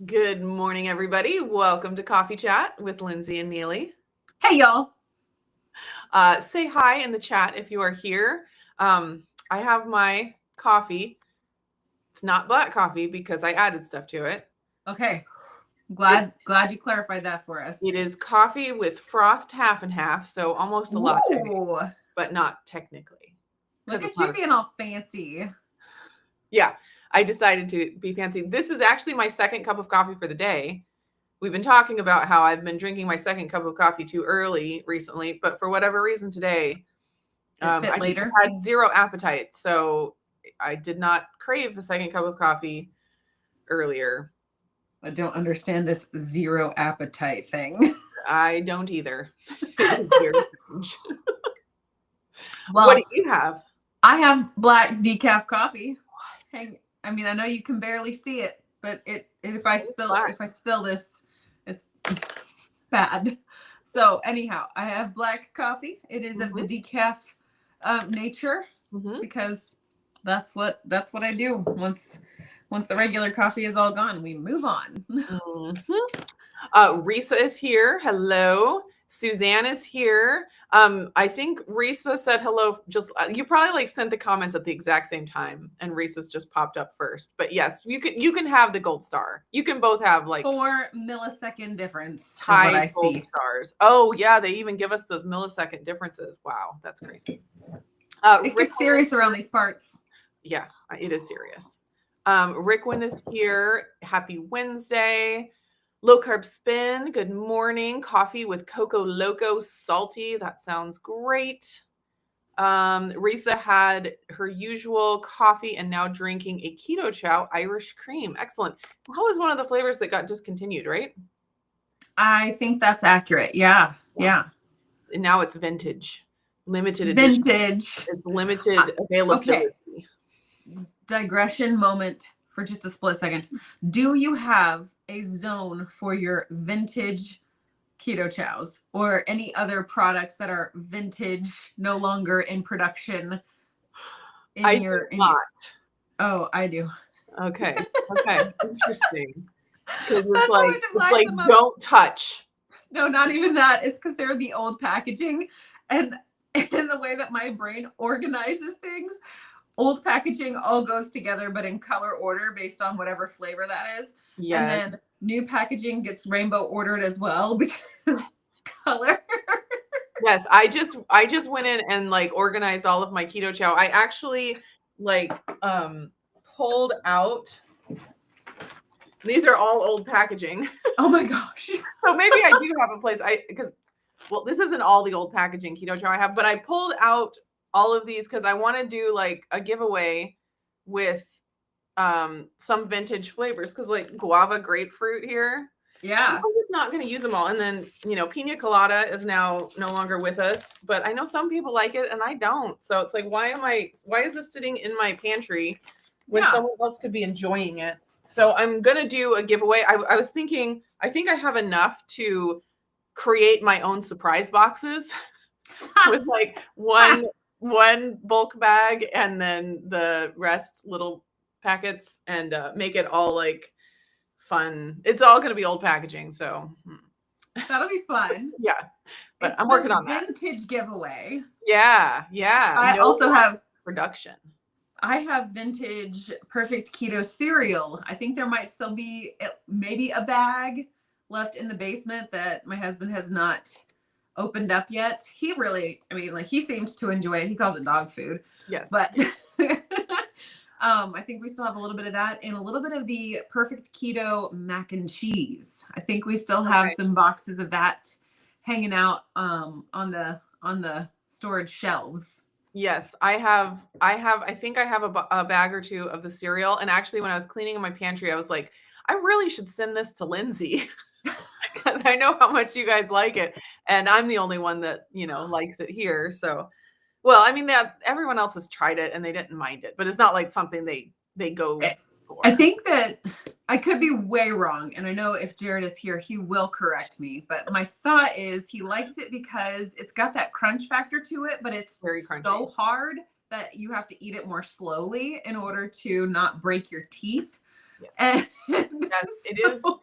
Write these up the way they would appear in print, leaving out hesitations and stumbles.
Good morning, everybody. Welcome to Coffee Chat with Lindsay and Neely. Hey, y'all. Say hi in the chat if you are here. I have my coffee. It's not black coffee because I added stuff to it. Okay. It's, Glad you clarified that for us. it is coffee with frothed half and half, so almost a latte, Ooh, but not technically. look It's at not you a being all fancy. Yeah, I decided to be fancy. This is actually my second cup of coffee for the day. We've been talking about how I've been drinking my second cup of coffee too early recently, but for whatever reason today, It fit I just later. had zero appetite, so I did not crave a second cup of coffee earlier. I don't understand this zero appetite thing. I don't either. It is very strange. What Well, do you have? I have black decaf coffee. I mean, I know you can barely see it, but if I spill this, it's bad. So anyhow, I have black coffee. It is of the decaf nature because that's what I do. Once the regular coffee is all gone, we move on. Risa is here. Hello. Suzanne is here. I think Risa said hello. Just you probably sent the comments at the exact same time, and Risa's just popped up first. But yes, you can have the gold star. You can both have 4 millisecond difference is high what I gold see. stars. Oh yeah, they even give us those millisecond differences. Wow, that's crazy. It gets serious around these parts. Yeah, it is serious. Rickwin is here. Happy Wednesday. Low carb spin. Good morning. Coffee with Coco Loco salty. That sounds great. Risa had her usual coffee and now drinking a keto chow Irish cream. Excellent. That was one of the flavors that got discontinued, right? I think that's accurate. Yeah. And now it's vintage, limited edition. Vintage. It's limited availability. Okay. Digression moment for just a split second. Do you have a zone for your vintage keto chows or any other products that are vintage, no longer in production? I do not. Oh, I do. Okay. Interesting. Because it's like don't touch. No, not even that. It's because they're the old packaging, and the way that my brain organizes things. Old packaging all goes together, but in color order based on whatever flavor that is. Yes. And then new packaging gets rainbow ordered as well because color. Yes, I just went in and organized all of my keto chow. I actually pulled out. These are all old packaging. Oh my gosh. So maybe I do have a place this isn't all the old packaging keto chow I have, but I pulled out all of these because I want to do a giveaway with some vintage flavors because guava grapefruit here. Yeah. I'm just not going to use them all. And then, pina colada is now no longer with us, but I know some people like it and I don't. So it's why is this sitting in my pantry when someone else could be enjoying it? So I'm going to do a giveaway. I was thinking, I think I have enough to create my own surprise boxes with one bulk bag and then the rest little packets and make it all fun. It's all going to be old packaging, so that'll be fun. Yeah, but I'm working on that vintage giveaway. Yeah. I also have production. I have vintage perfect keto cereal. I think there might still be maybe a bag left in the basement that my husband has not opened up yet. He really, he seems to enjoy it. He calls it dog food. Yes. But I think we still have a little bit of that and a little bit of the perfect keto mac and cheese. I think we still have some boxes of that hanging out on the storage shelves. Yes, I think I have a bag or two of the cereal. And actually, when I was cleaning in my pantry, I was like, I really should send this to Lindsay because I know how much you guys like it. And I'm the only one that, likes it here. So, well, everyone else has tried it and they didn't mind it, but it's not like something they go for. I think that I could be way wrong. And I know if Jared is here, he will correct me. But my thought is he likes it because it's got that crunch factor to it, but it's very crunchy. So hard that you have to eat it more slowly in order to not break your teeth. Yes. And Yes, so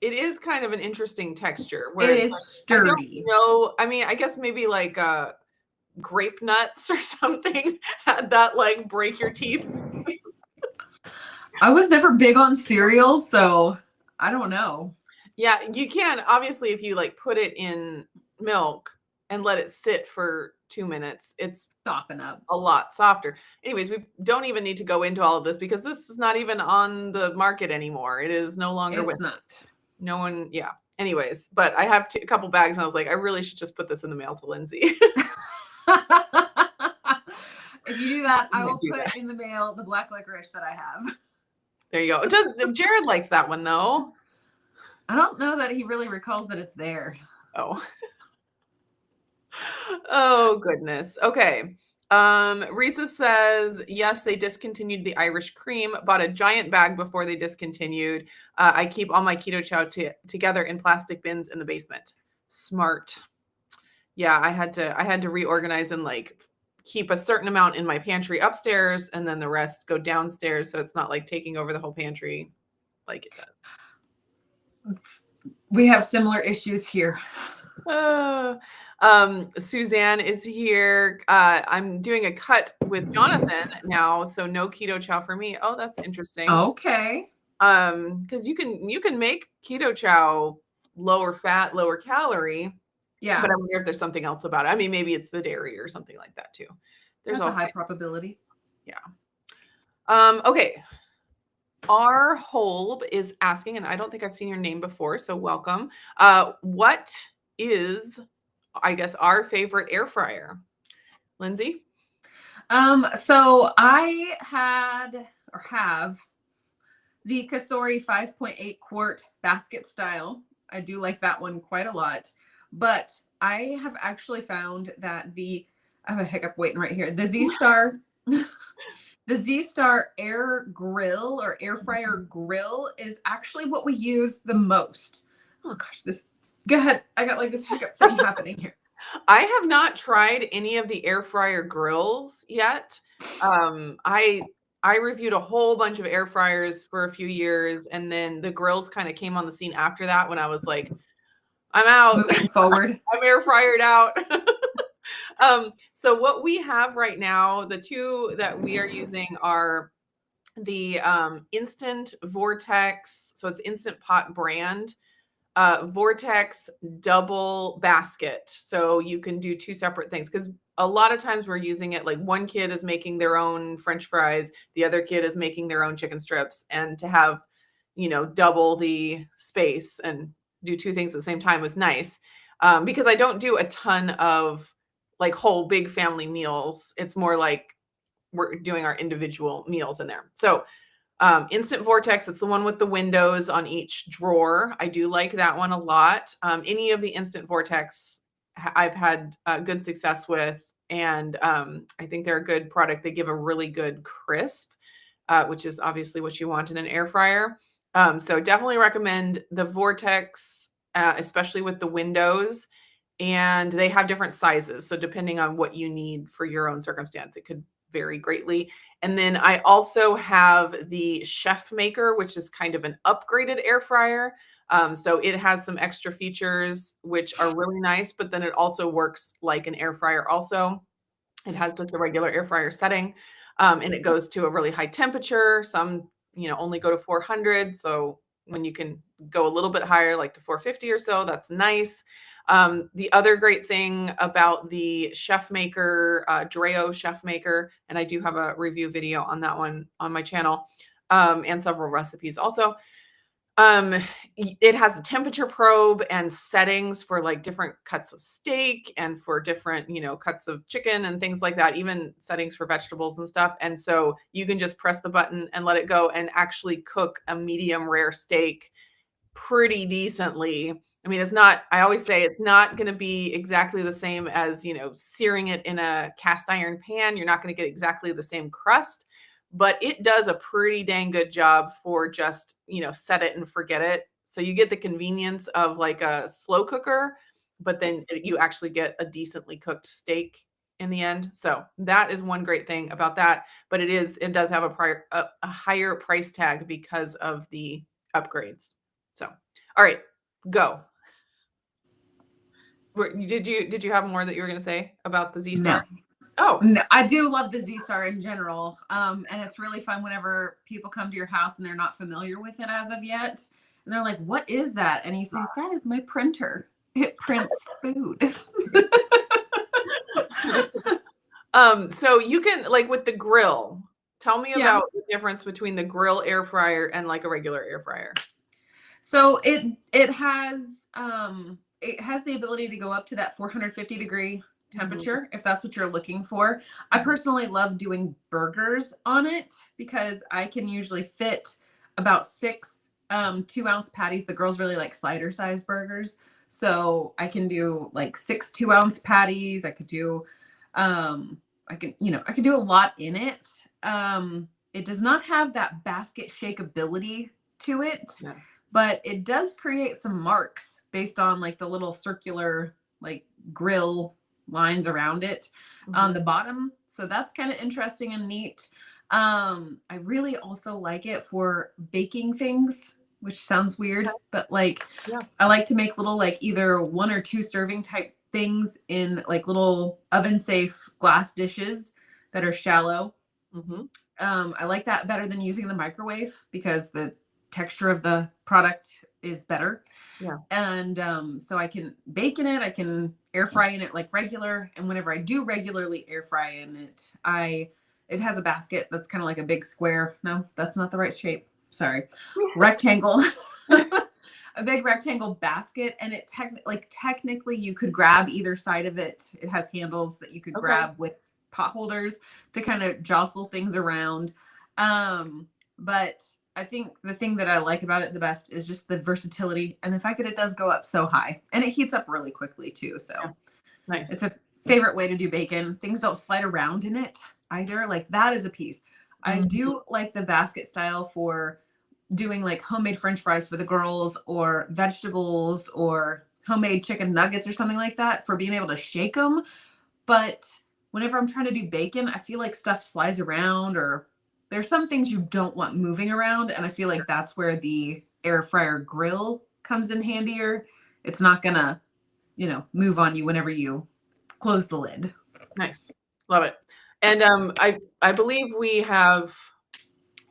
it is kind of an interesting texture where it it's is like, I don't sturdy. know. I mean, I guess maybe like grape nuts or something had that like break your teeth. I was never big on cereal, so I don't know. Yeah, you can obviously if you like put it in milk and let it sit for 2 minutes, it's Soften up. a lot softer. Anyways, we don't even need to go into all of this because this is not even on the market anymore. It is no longer with It's not. no one. Yeah. Anyways, but I have a couple bags and I was like, I really should just put this in the mail to Lindsay. If you do that, I might will do put that. in the mail the black licorice that I have. There you go. Jared likes that one though. I don't know that he really recalls that it's there. Oh. Oh goodness. Okay. Risa says, yes, they discontinued the Irish cream, bought a giant bag before they discontinued. I keep all my keto chow together in plastic bins in the basement. Smart. Yeah, I had to reorganize and like keep a certain amount in my pantry upstairs and then the rest go downstairs so it's not like taking over the whole pantry like it does. We have similar issues here. Suzanne is here. I'm doing a cut with Jonathan now, so no keto chow for me. Oh, that's interesting. Okay. Because you can make keto chow lower fat, lower calorie. Yeah. But I wonder if there's something else about it. I mean, maybe it's the dairy or something like that too. That's a high probability. Yeah. Okay. R Holb is asking, and I don't think I've seen your name before, so welcome. What is, I guess, our favorite air fryer? Lindsay? So I had or have the Kasori 5.8 quart basket style. I do like that one quite a lot. But I have actually found that I have a hiccup waiting right here. The Z-Star, the Z-Star air grill or air fryer grill is actually what we use the most. Oh gosh, go ahead. I got like this hiccup thing happening here. I have not tried any of the air fryer grills yet. I reviewed a whole bunch of air fryers for a few years, and then the grills kind of came on the scene after that when I was like, I'm out. Moving forward. I'm air fryered out. So what we have right now, the two that we are using are the Instant Vortex. So it's Instant Pot brand. Vortex double basket. So you can do two separate things because a lot of times we're using it like one kid is making their own French fries, the other kid is making their own chicken strips, and to have, double the space and do two things at the same time was nice. Because I don't do a ton of like whole big family meals. It's more like we're doing our individual meals in there. So Instant Vortex, it's the one with the windows on each drawer. I do like that one a lot. Any of the Instant Vortex I've had good success with, and I think they're a good product. They give a really good crisp, which is obviously what you want in an air fryer. So definitely recommend the Vortex, especially with the windows. And they have different sizes. So depending on what you need for your own circumstance, it could vary greatly. And then I also have the Chef Maker, which is kind of an upgraded air fryer. So it has some extra features, which are really nice, but then it also works like an air fryer also. It has just a regular air fryer setting, and it goes to a really high temperature. Some, only go to 400. So when you can go a little bit higher, like to 450 or so, that's nice. The other great thing about the Chef Maker, Dreo Chef Maker, and I do have a review video on that one on my channel, and several recipes also. It has a temperature probe and settings for like different cuts of steak and for different, cuts of chicken and things like that, even settings for vegetables and stuff. And so you can just press the button and let it go and actually cook a medium rare steak pretty decently. I mean, I always say it's not going to be exactly the same as, searing it in a cast iron pan. You're not going to get exactly the same crust, but it does a pretty dang good job for just, set it and forget it. So you get the convenience of like a slow cooker, but then you actually get a decently cooked steak in the end. So that is one great thing about that. But it does have a higher price tag because of the upgrades. So, all right, go. Did you have more that you were going to say about the Z-Star? No. Oh, No, I do love the Z-Star in general. And it's really fun whenever people come to your house and they're not familiar with it as of yet. And they're like, what is that? And you say, that is my printer. It prints food. So you can, like, with the grill, tell me Yeah. about the difference between the grill air fryer and like a regular air fryer. So it has the ability to go up to that 450-degree temperature if that's what you're looking for. I personally love doing burgers on it because I can usually fit about 6 2-ounce patties. The girls really like slider sized burgers. So I can do like 6 2-ounce patties. I could do I can do a lot in it. It does not have that basket shakeability to it, Yes. but it does create some marks based on like the little circular like grill lines around it on the bottom. So that's kind of interesting and neat. I really also like it for baking things, which sounds weird, but like I like to make little like either 1 or 2 serving type things in like little oven safe glass dishes that are shallow. I like that better than using the microwave because the texture of the product is better. And so I can bake in it, I can air fry in it like regular, and whenever I do regularly air fry in it, it has a basket that's kind of like a big square. No, that's not the right shape. Sorry. Rectangle. A big rectangle basket, and it technically you could grab either side of it. It has handles that you could grab with pot holders to kind of jostle things around. But I think the thing that I like about it the best is just the versatility and the fact that it does go up so high, and it heats up really quickly too. So nice. It's a favorite way to do bacon. Things don't slide around in it either. Like that is a piece. I do like the basket style for doing like homemade French fries for the girls, or vegetables, or homemade chicken nuggets or something like that, for being able to shake them. But whenever I'm trying to do bacon, I feel like stuff slides around, or there's some things you don't want moving around. And I feel like that's where the air fryer grill comes in handier. It's not gonna, move on you whenever you close the lid. Nice. Love it. And I believe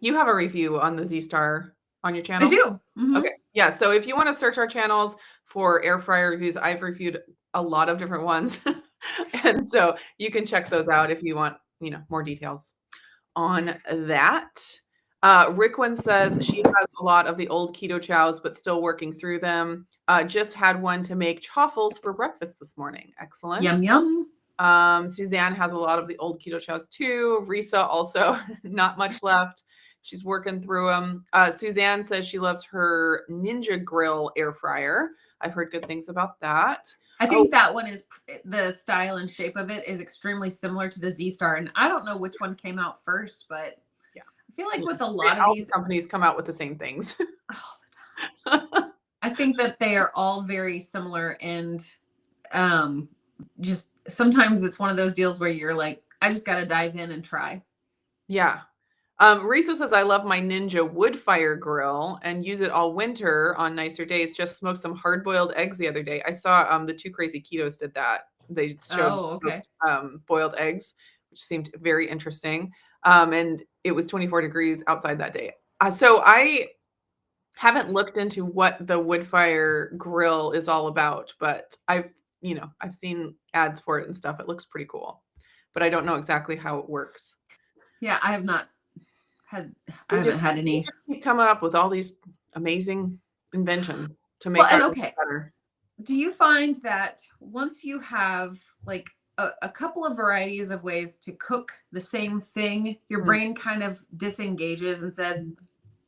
you have a review on the Z-Star on your channel? I do. Okay. Yeah. So if you want to search our channels for air fryer reviews, I've reviewed a lot of different ones. And so you can check those out if you want, more details on that. Rickwin says she has a lot of the old keto chows, but still working through them. Just had one to make chaffles for breakfast this morning. Excellent. Yum, yum. Suzanne has a lot of the old keto chows too. Risa also, not much left. She's working through them. Suzanne says she loves her Ninja Grill air fryer. I've heard good things about that. I think that one is, the style and shape of it is extremely similar to the Z-Star. And I don't know which one came out first, but I feel like with a lot of these companies come out with the same things all the time. I think that they are all very similar, and just sometimes it's one of those deals where you're like, I just got to dive in and try. Yeah. Risa says, I love my Ninja wood fire grill and use it all winter on nicer days. Just smoked some hard boiled eggs the other day. I saw the Two Crazy Ketos did that. They showed smoked, boiled eggs, which seemed very interesting. And it was 24 degrees outside that day. So I haven't looked into what the wood fire grill is all about, but I've seen ads for it and stuff. It looks pretty cool, but I don't know exactly how it works. Yeah, I haven't had any. You just keep coming up with all these amazing inventions to make it better. Do you find that once you have like a couple of varieties of ways to cook the same thing, your brain kind of disengages and says,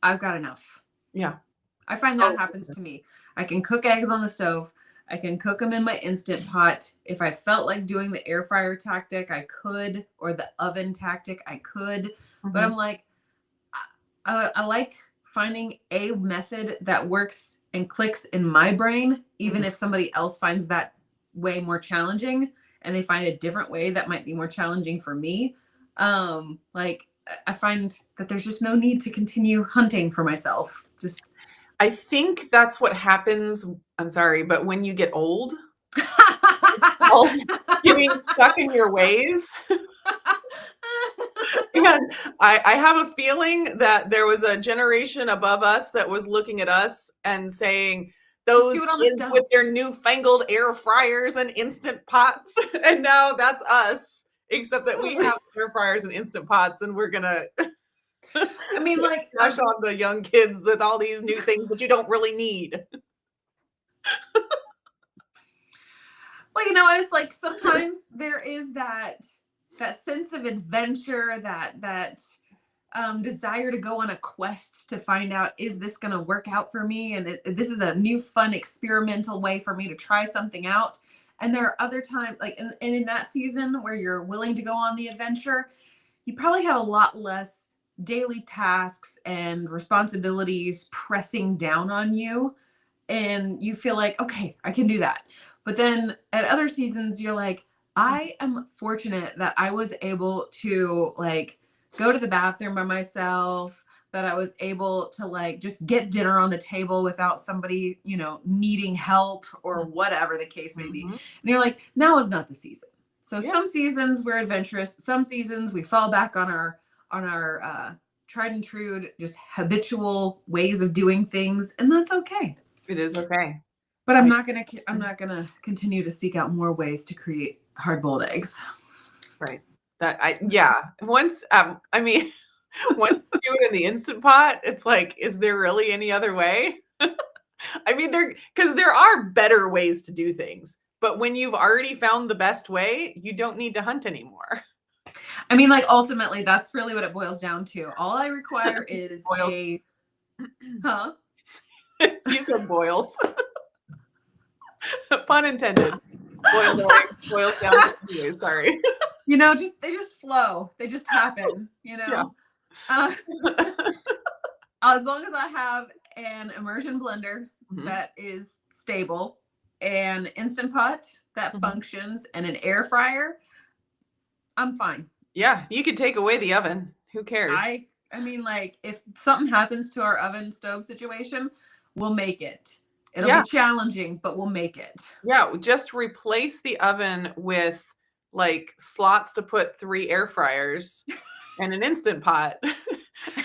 I've got enough? Yeah. I find that happens to me. I can cook eggs on the stove. I can cook them in my Instant Pot. If I felt like doing the air fryer tactic, I could, or the oven tactic, I could. But I'm like, I like finding a method that works and clicks in my brain, even if somebody else finds that way more challenging. and they find a different way that might be more challenging for me, like I find that there's just no need to continue hunting for myself. Just I think that's what happens. I'm sorry, but when you get old, getting stuck in your ways. And I have a feeling that there was a generation above us that was looking at us and saying, those kids with their newfangled air fryers and instant pots. And now that's us, except that we have air fryers and instant pots, and we're gonna I mean, like, crush on the young kids with all these new things that you don't really need. Well, you know, it's like sometimes there is that sense of adventure, that desire to go on a quest to find out, is this going to work out for me? And this is a new, fun, experimental way for me to try something out. And there are other times, like, and in that season where you're willing to go on the adventure, you probably have a lot less daily tasks and responsibilities pressing down on you. And you feel like, okay, I can do that. But then at other seasons, you're like, I am fortunate that I was able to, like, go to the bathroom by myself, that I was able to, like, just get dinner on the table without somebody, you know, needing help or whatever the case may be. And you're like, now is not the season. So some seasons we're adventurous. Some seasons we fall back on our tried and true, just habitual ways of doing things. And that's okay. It is okay. But I'm not gonna continue to seek out more ways to create hard-boiled eggs. Right. Once I mean, once you do it in the Instant Pot, it's like, is there really any other way? I mean, because there are better ways to do things, but when you've already found the best way, you don't need to hunt anymore. I mean, like, ultimately, that's really what it boils down to. All I require is huh? You said boils. Pun intended. Boils down to you. Sorry. You know, they just flow. They just happen. You know. Yeah. As long as I have an immersion blender that is stable, an Instant Pot that functions, and an air fryer, I'm fine. Yeah, you could take away the oven. Who cares? I mean, like, if something happens to our oven stove situation, we'll make it. It'll be challenging, but we'll make it. Yeah, just replace the oven with, like, slots to put 3 air fryers and an Instant Pot. I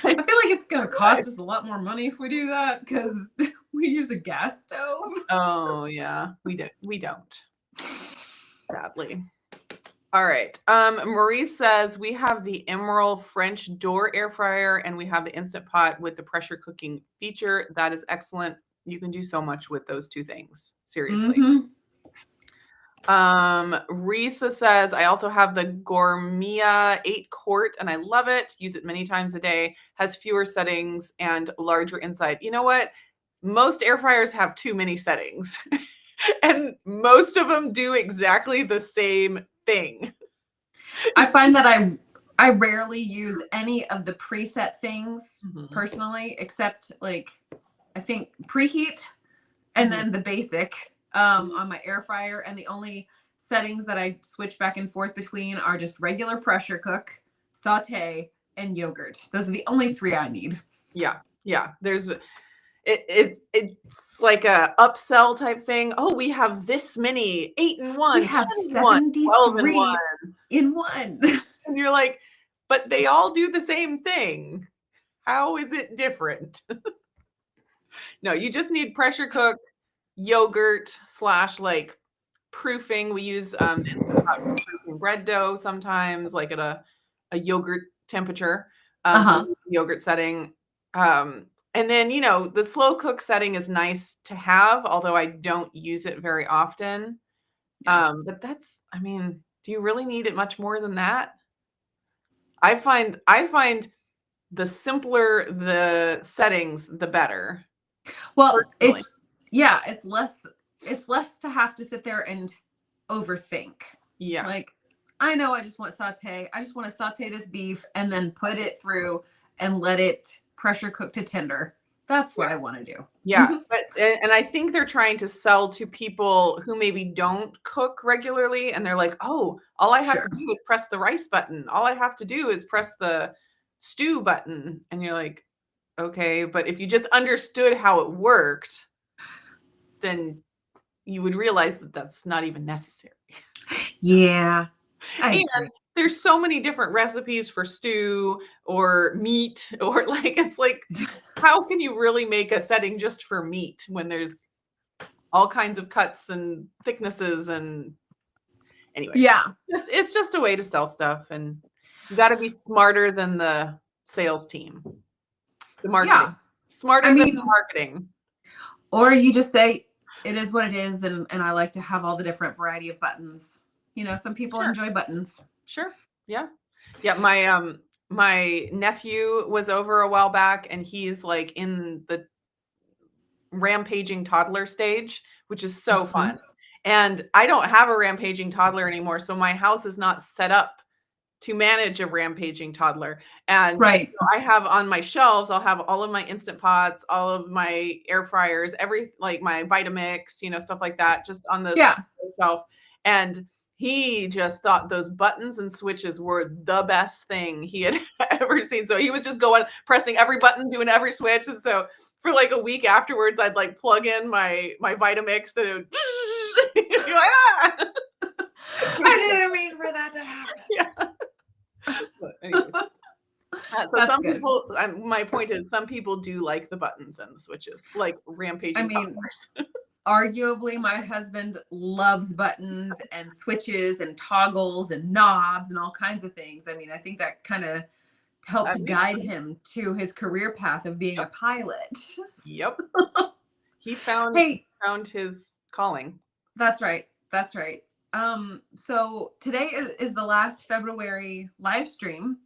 feel like it's going to cost us a lot more money if we do that, because we use a gas stove. Oh, yeah. We don't. Sadly. All right. Maurice says, we have the Emerald French door air fryer, and we have the Instant Pot with the pressure cooking feature. That is excellent. You can do so much with those two things. Seriously. Risa says, I also have the Gourmia 8-quart, and I love it. Use it many times a day. Has fewer settings and larger inside. You know what? Most air fryers have too many settings. And most of them do exactly the same thing. I find that I rarely use any of the preset things personally, except, like, I think preheat and then the basic on my air fryer. And the only settings that I switch back and forth between are just regular pressure cook, saute, and yogurt. Those are the only 3 I need. Yeah. It's like a upsell type thing. Oh, we have this many 8-in-1. We have 73 in one. And you're like, but they all do the same thing. How is it different? No, you just need pressure cook, yogurt / like proofing. We use proofing bread dough sometimes, like at a yogurt temperature, yogurt setting. And then, you know, the slow cook setting is nice to have, although I don't use it very often. But that's, I mean, do you really need it much more than that? I find the simpler the settings, the better. Well, personally. It's less to have to sit there and overthink. Yeah. Like, I know I just want saute. I just want to saute this beef and then put it through and let it pressure cook to tender. That's what I want to do. Yeah. And I think they're trying to sell to people who maybe don't cook regularly. And they're like, oh, all I have to do is press the rice button. All I have to do is press the stew button. And you're like, okay, but if you just understood how it worked, then you would realize that that's not even necessary. Yeah. And there's so many different recipes for stew or meat, or like, it's like, how can you really make a setting just for meat when there's all kinds of cuts and thicknesses? And anyway, it's just a way to sell stuff, and you got to be smarter than the sales team, the marketing, smarter than the marketing. Or you just say, it is what it is. And I like to have all the different variety of buttons. You know, some people enjoy buttons. Sure. Yeah. Yeah. My nephew was over a while back, and he's like in the rampaging toddler stage, which is so fun. And I don't have a rampaging toddler anymore. So my house is not set up to manage a rampaging toddler. And so I have on my shelves, I'll have all of my Instant Pots, all of my air fryers, like my Vitamix, you know, stuff like that, just on the shelf. And he just thought those buttons and switches were the best thing he had ever seen. So he was just pressing every button, doing every switch. And so for like a week afterwards, I'd like plug in my Vitamix and you're like, ah! I didn't mean for that to happen. Yeah. But anyways. So some people, my point is, some people do like the buttons and the switches, like rampaging toddlers. Arguably, my husband loves buttons and switches and toggles and knobs and all kinds of things. I mean, I think that kind of helped to guide him to his career path of being a pilot. Yep. He found his calling. That's right. That's right. So today is the last February live stream.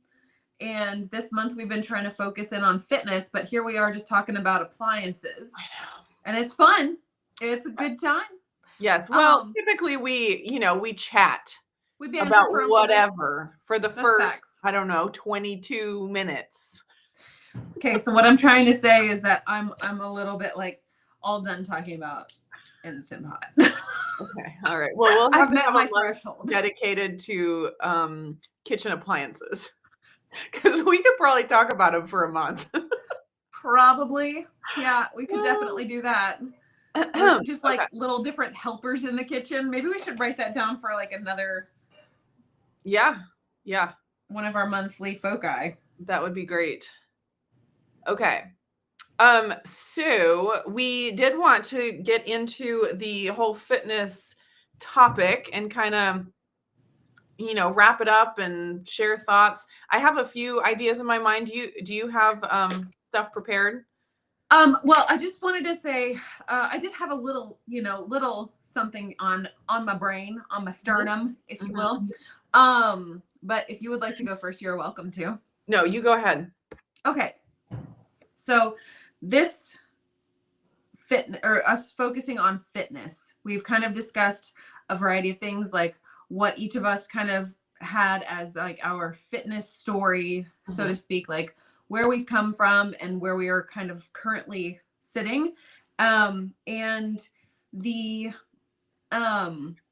And this month we've been trying to focus in on fitness, but here we are just talking about appliances. I know. And it's fun. It's a good time. Yes. Well, typically we chat about whatever for the first, I don't know, 22 minutes. Okay. So what I'm trying to say is that I'm a little bit like all done talking about Instant Pot. Okay. All right. Well, we'll have met my threshold dedicated to kitchen appliances, because we could probably talk about them for a month. Probably. Yeah, we could definitely do that. Just like little different helpers in the kitchen. Maybe we should write that down for like another. Yeah. One of our monthly foci. That would be great. Okay. So we did want to get into the whole fitness topic and kind of, wrap it up and share thoughts. I have a few ideas in my mind. Do you have stuff prepared? Well, I just wanted to say, I did have a little something on my brain, on my sternum, if you will. But if you would like to go first, you're welcome to. No, you go ahead. Okay. So this us focusing on fitness, we've kind of discussed a variety of things, like what each of us kind of had as like our fitness story, so to speak, like where we've come from and where we are kind of currently sitting. And the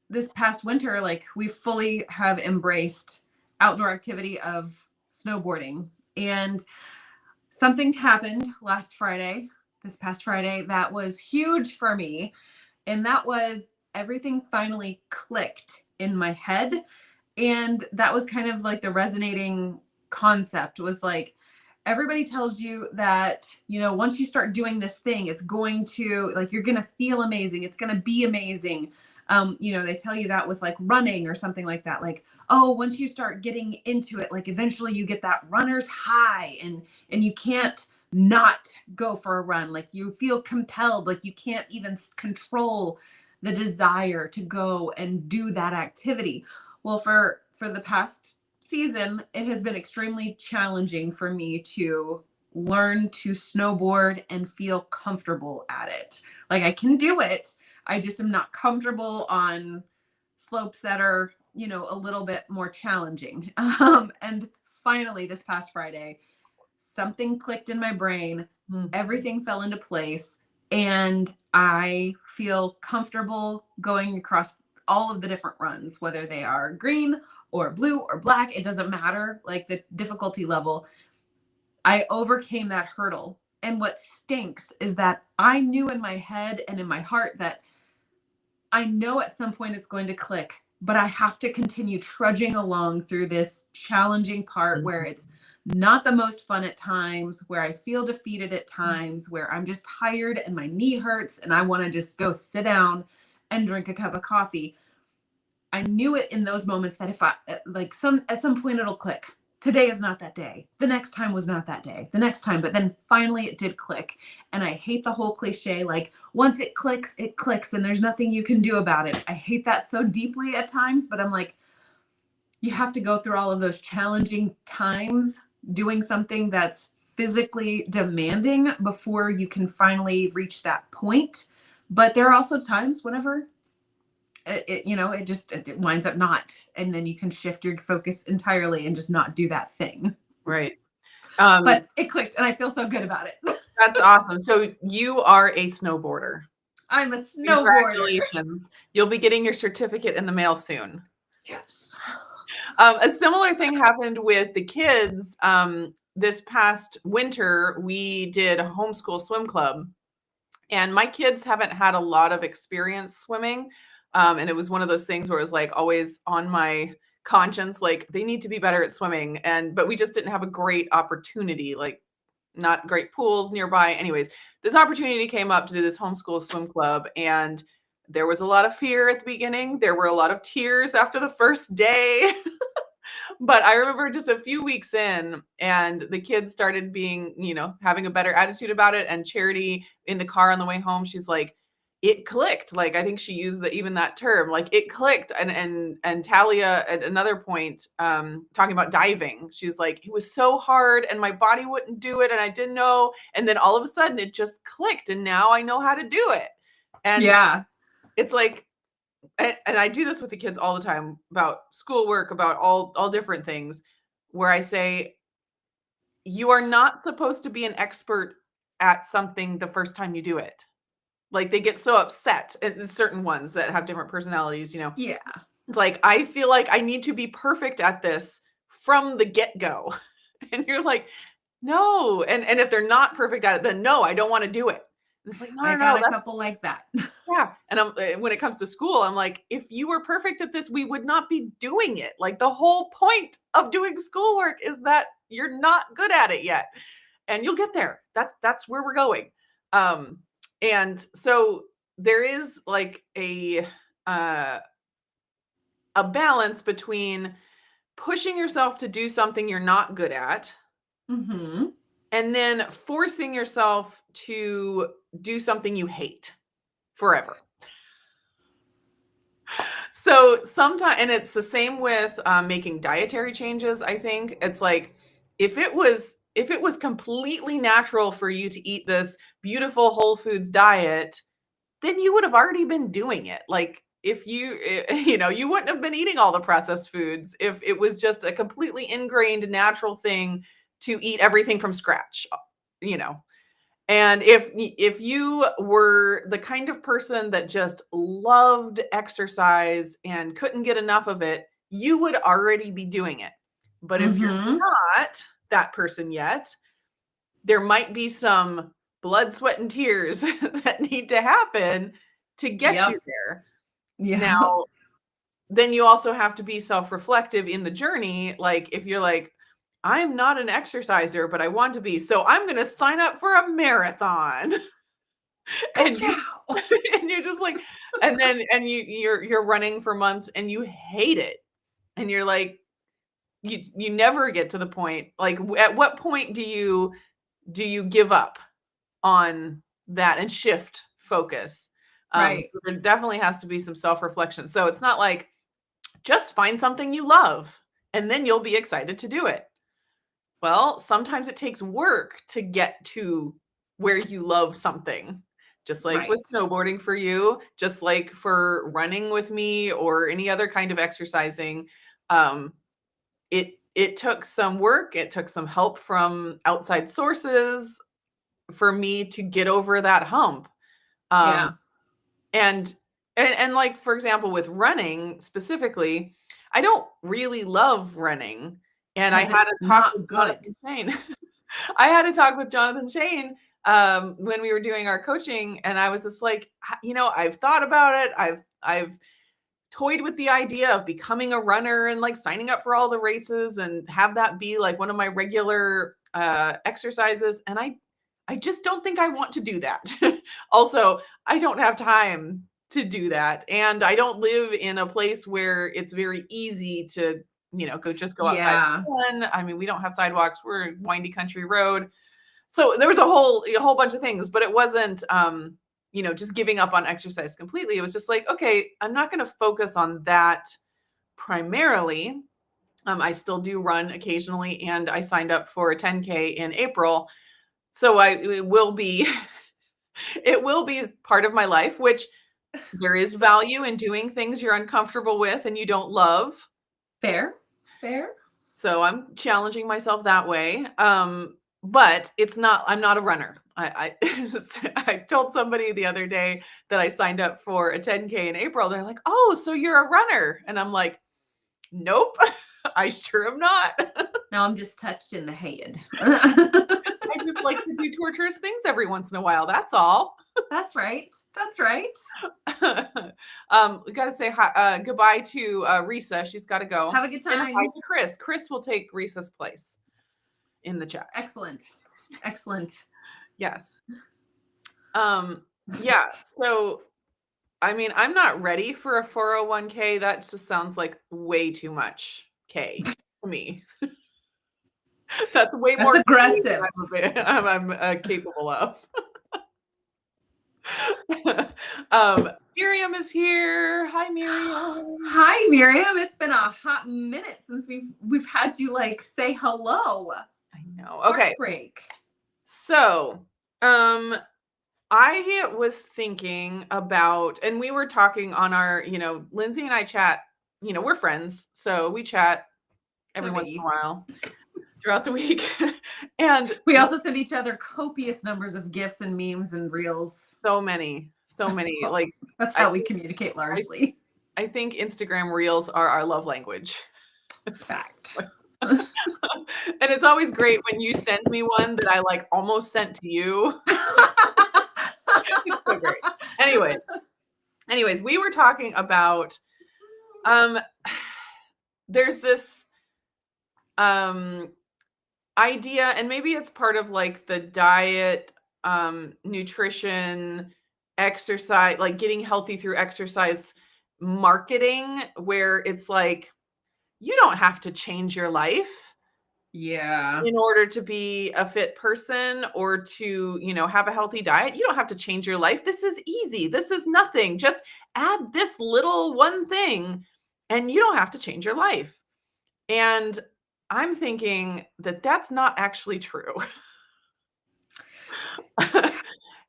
this past winter, like we fully have embraced outdoor activity of snowboarding. And something happened this past Friday, that was huge for me. And that was everything finally clicked in my head. And that was kind of like the resonating concept, was like, everybody tells you that, once you start doing this thing, it's going to, like, you're going to feel amazing. It's going to be amazing. They tell you that with like running or something like that. Like, oh, once you start getting into it, like eventually you get that runner's high and you can't not go for a run. Like you feel compelled, like you can't even control the desire to go and do that activity. Well, for the past season, it has been extremely challenging for me to learn to snowboard and feel comfortable at it. Like I can do it. I just am not comfortable on slopes that are, a little bit more challenging. And finally this past Friday, something clicked in my brain. Mm. Everything fell into place, and I feel comfortable going across all of the different runs, whether they are green or blue or black. It doesn't matter, like the difficulty level. I overcame that hurdle. And what stinks is that I knew in my head and in my heart that I know at some point it's going to click, but I have to continue trudging along through this challenging part where it's not the most fun at times, where I feel defeated at times, where I'm just tired and my knee hurts and I want to just go sit down and drink a cup of coffee. I knew it in those moments that if I at some point it'll click. Today is not that day. The next time was not that day. The next time, but then finally it did click. And I hate the whole cliche, like once it clicks and there's nothing you can do about it. I hate that so deeply at times, but I'm like, you have to go through all of those challenging times doing something that's physically demanding before you can finally reach that point. But there are also times whenever it winds up not, and then you can shift your focus entirely and just not do that thing. Right. But it clicked and I feel so good about it. That's awesome. So you are a snowboarder. I'm a snowboarder. Congratulations. You'll be getting your certificate in the mail soon. Yes. A similar thing happened with the kids. This past winter, we did a homeschool swim club, and my kids haven't had a lot of experience swimming. And it was one of those things where it was like always on my conscience, like they need to be better at swimming. But we just didn't have a great opportunity, like not great pools nearby. Anyways, this opportunity came up to do this homeschool swim club, and there was a lot of fear at the beginning. There were a lot of tears after the first day. But I remember just a few weeks in, and the kids started being, having a better attitude about it. And Charity, in the car on the way home, she's like, it clicked. Like, I think she used even that term, like it clicked. And Talia at another point, talking about diving, she's like, it was so hard and my body wouldn't do it. And I didn't know. And then all of a sudden it just clicked. And now I know how to do it. And yeah, it's like, and I do this with the kids all the time about schoolwork, about all different things, where I say, you are not supposed to be an expert at something the first time you do it. Like they get so upset, and certain ones that have different personalities, Yeah. It's like, I feel like I need to be perfect at this from the get-go. And you're like, no. And if they're not perfect at it, then no, I don't want to do it. And it's like, no, I got a couple like that. Yeah. And when it comes to school, I'm like, if you were perfect at this, we would not be doing it. Like the whole point of doing schoolwork is that you're not good at it yet. And you'll get there. That's where we're going. And so there is like a balance between pushing yourself to do something you're not good at, and then forcing yourself to do something you hate forever. So sometimes, and it's the same with making dietary changes. I think it's like, if it was completely natural for you to eat this beautiful whole foods diet, then you would have already been doing it. Like if you wouldn't have been eating all the processed foods if it was just a completely ingrained natural thing to eat everything from scratch, And if you were the kind of person that just loved exercise and couldn't get enough of it, you would already be doing it. But if you're not that person yet, there might be some blood, sweat, and tears that need to happen to get you there. Yeah. Now, then you also have to be self-reflective in the journey. Like if you're like, I'm not an exerciser, but I want to be, so I'm going to sign up for a marathon. And you're just like, and you're running for months and you hate it. And you're like, you never get to the point. Like at what point do you give up on that and shift focus? Right. So there definitely has to be some self-reflection. So it's not like just find something you love and then you'll be excited to do it. Well, sometimes it takes work to get to where you love something, just like with snowboarding for you, just like for running with me or any other kind of exercising. it took some work. It took some help from outside sources for me to get over that hump. Yeah. And like, for example, with running specifically, I don't really love running. And I 'Cause had it's to talk not with good. Jonathan Shane. I had to talk with Jonathan Shane when we were doing our coaching, and I was just like, I've thought about it. I've toyed with the idea of becoming a runner and like signing up for all the races and have that be like one of my regular exercises. And I just don't think I want to do that. Also, I don't have time to do that. And I don't live in a place where it's very easy to, go outside Yeah. and run. I mean, we don't have sidewalks. We're a windy country road. So there was a whole bunch of things, but it wasn't, just giving up on exercise completely. It was just like, okay, I'm not going to focus on that primarily. I still do run occasionally, and I signed up for a 10K in April. So it will be part of my life, which there is value in doing things you're uncomfortable with and you don't love. Fair. So I'm challenging myself that way. But I'm not a runner. I I told somebody the other day that I signed up for a 10K in April. They're like, "Oh, so you're a runner?" And I'm like, "Nope, I sure am not." No, I'm just touched in the head. I just like to do torturous things every once in a while. That's all. That's right. We got to say hi, goodbye to Risa. She's got to go. Have a good And time. hi to Chris. Chris will take Risa's place in the chat. Excellent. Yes. Yeah. So, I mean, I'm not ready for a 401k. That just sounds like way too much K to me. That's way more aggressive. I'm capable of. Miriam is here. Hi, Miriam. Hi, Miriam. It's been a hot minute since we've had you like say hello. I know. Okay. Break. So, I was thinking about, and we were talking on our, Lindsay and I chat, we're friends, so we chat every once in a while throughout the week. And we also send each other copious numbers of GIFs and memes and reels. So many. Like, that's how we communicate largely. I think Instagram reels are our love language. Fact. And it's always great when you send me one that I like almost sent to you. It's so great. Anyways, we were talking about there's this idea, and maybe it's part of like the diet, nutrition, exercise, like getting healthy through exercise marketing, where it's like, you don't have to change your life in order to be a fit person or to, have a healthy diet. You don't have to change your life. This is easy. This is nothing. Just add this little one thing and you don't have to change your life. And I'm thinking that that's not actually true.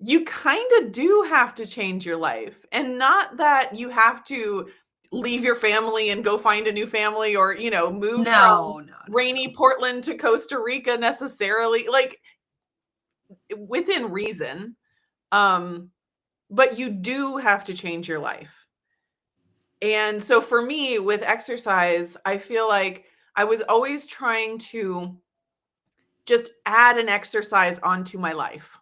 You kind of do have to change your life, and not that you have to leave your family and go find a new family or, move from rainy Portland to Costa Rica necessarily, like within reason. But you do have to change your life. And so for me with exercise, I feel like I was always trying to just add an exercise onto my life.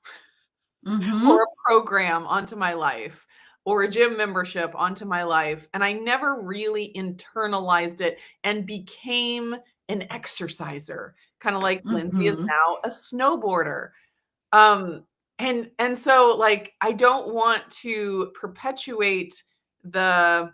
Or a program onto my life, or a gym membership onto my life. And I never really internalized it and became an exerciser, kind of like Lindsay is now a snowboarder. And so like, I don't want to perpetuate the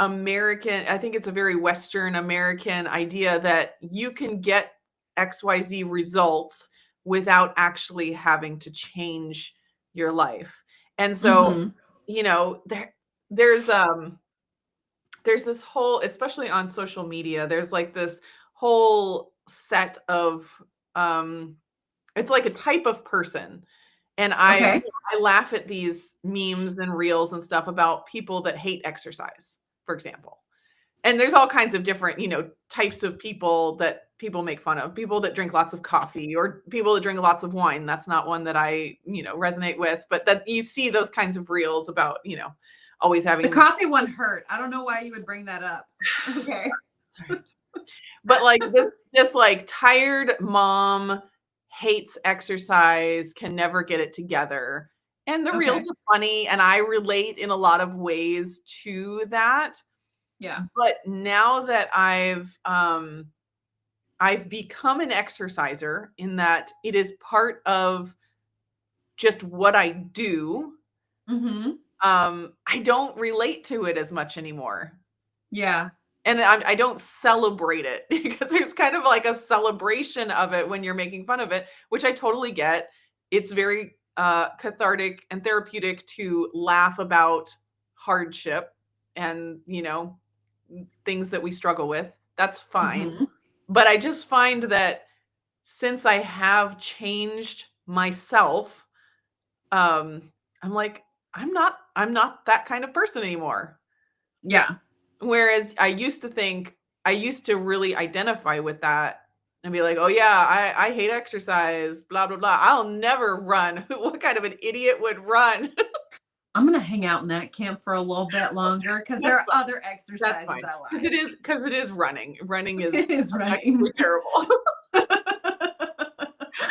American, I think it's a very Western American idea that you can get XYZ results without actually having to change your life. And so, there's this whole, especially on social media, there's like this whole set of, it's like a type of person. And I laugh at these memes and reels and stuff about people that hate exercise, for example. and there's all kinds of different, types of people that people make fun of. People that drink lots of coffee or people that drink lots of wine. That's not one that I, resonate with, but that you see those kinds of reels about, always having The coffee one hurt. I don't know why you would bring that up. Okay. But like this like tired mom hates exercise, can never get it together. And the reels are funny and I relate in a lot of ways to that. Yeah. But now that I've become an exerciser in that it is part of just what I do. I don't relate to it as much anymore. Yeah. And I don't celebrate it because there's kind of like a celebration of it when you're making fun of it, which I totally get. It's very cathartic and therapeutic to laugh about hardship and, things that we struggle with. That's fine. But I just find that since I have changed myself, I'm like, I'm not that kind of person anymore. Yeah. Whereas I used to really identify with that and be like, oh yeah, I hate exercise, blah, blah, blah. I'll never run. What kind of an idiot would run? I'm going to hang out in that camp for a little bit longer because there are other exercises I like. Because it is running. Running is running. terrible. But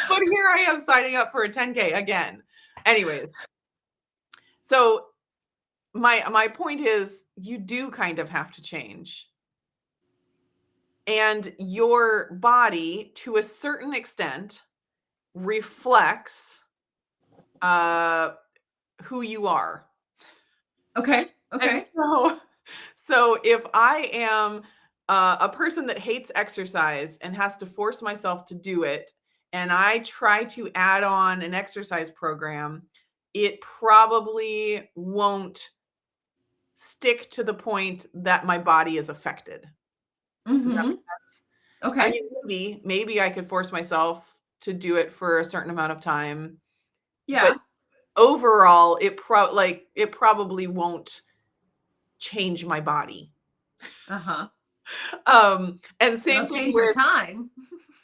here I am signing up for a 10K again. Anyways. So my point is you do kind of have to change. And your body, to a certain extent, reflects who you are. Okay. And so if I am a person that hates exercise and has to force myself to do it, and I try to add on an exercise program, it probably won't stick to the point that my body is affected. Does that make sense? Okay. I mean, maybe I could force myself to do it for a certain amount of time. Yeah. But overall, it probably won't change my body. And same thing with time.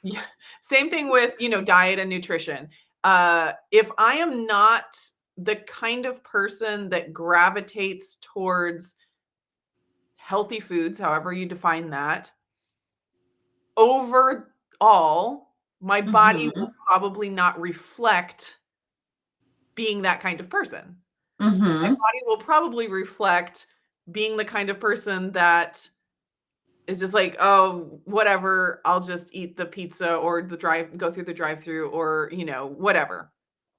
Yeah. Same thing with, diet and nutrition. If I am not the kind of person that gravitates towards healthy foods, however you define that, overall, my body will probably not reflect being that kind of person. My body will probably reflect being the kind of person that is just like, oh, whatever, I'll just eat the pizza or go through the drive-through or, whatever.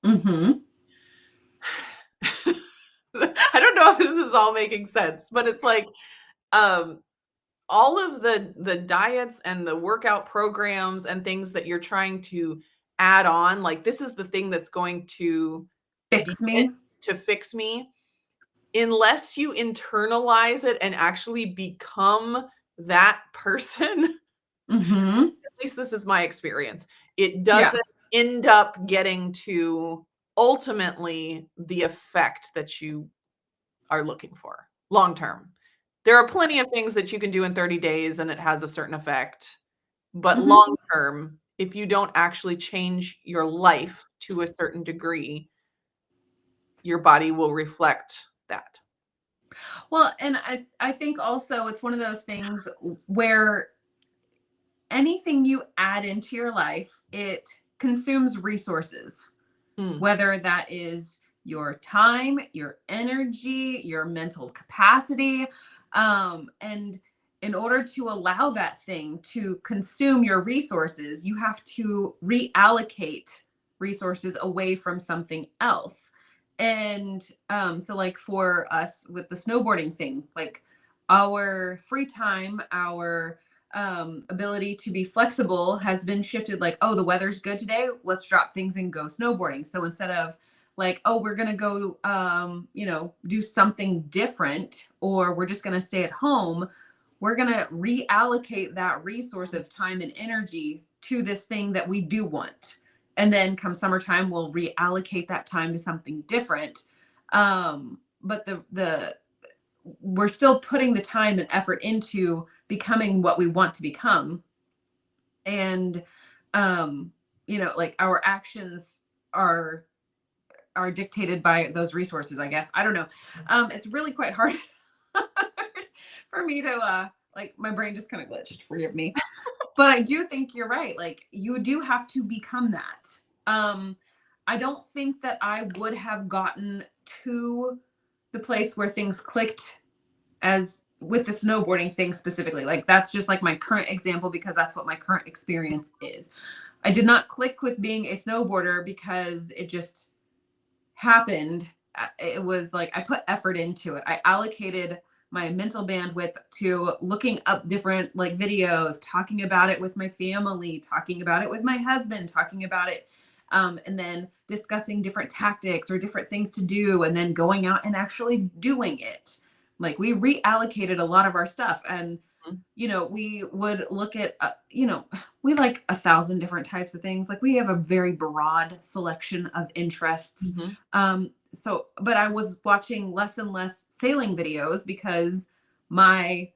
I don't know if this is all making sense, but it's like all of the diets and the workout programs and things that you're trying to add on, like this is the thing that's going to fix me. Unless you internalize it and actually become that person, at least this is my experience, it doesn't end up getting to ultimately the effect that you are looking for long term. There are plenty of things that you can do in 30 days and it has a certain effect. But long term, if you don't actually change your life to a certain degree, your body will reflect that. Well, and I think also it's one of those things where anything you add into your life, it consumes resources, whether that is your time, your energy, your mental capacity. And in order to allow that thing to consume your resources, you have to reallocate resources away from something else. And so like for us with the snowboarding thing, like our free time, our ability to be flexible has been shifted. Like, oh, the weather's good today, let's drop things and go snowboarding. So instead of like, oh, we're going to go, do something different, or we're just going to stay at home, we're going to reallocate that resource of time and energy to this thing that we do want. And then come summertime, we'll reallocate that time to something different. But we're still putting the time and effort into becoming what we want to become. And, like our actions are dictated by those resources, I guess. I don't know. It's really quite hard for me to, like, my brain just kind of glitched, forgive me. But I do think you're right. Like, you do have to become that. I don't think that I would have gotten to the place where things clicked as with the snowboarding thing specifically. Like, that's just like my current example because that's what my current experience is. I did not click with being a snowboarder because it just happened. It was like I put effort into it. I allocated my mental bandwidth to looking up different like videos, talking about it with my family, talking about it with my husband, talking about it, and then discussing different tactics or different things to do, and then going out and actually doing it. Like, we reallocated a lot of our stuff, and we would look at, we like 1,000 different types of things. Like, we have a very broad selection of interests. But I was watching less and less sailing videos because my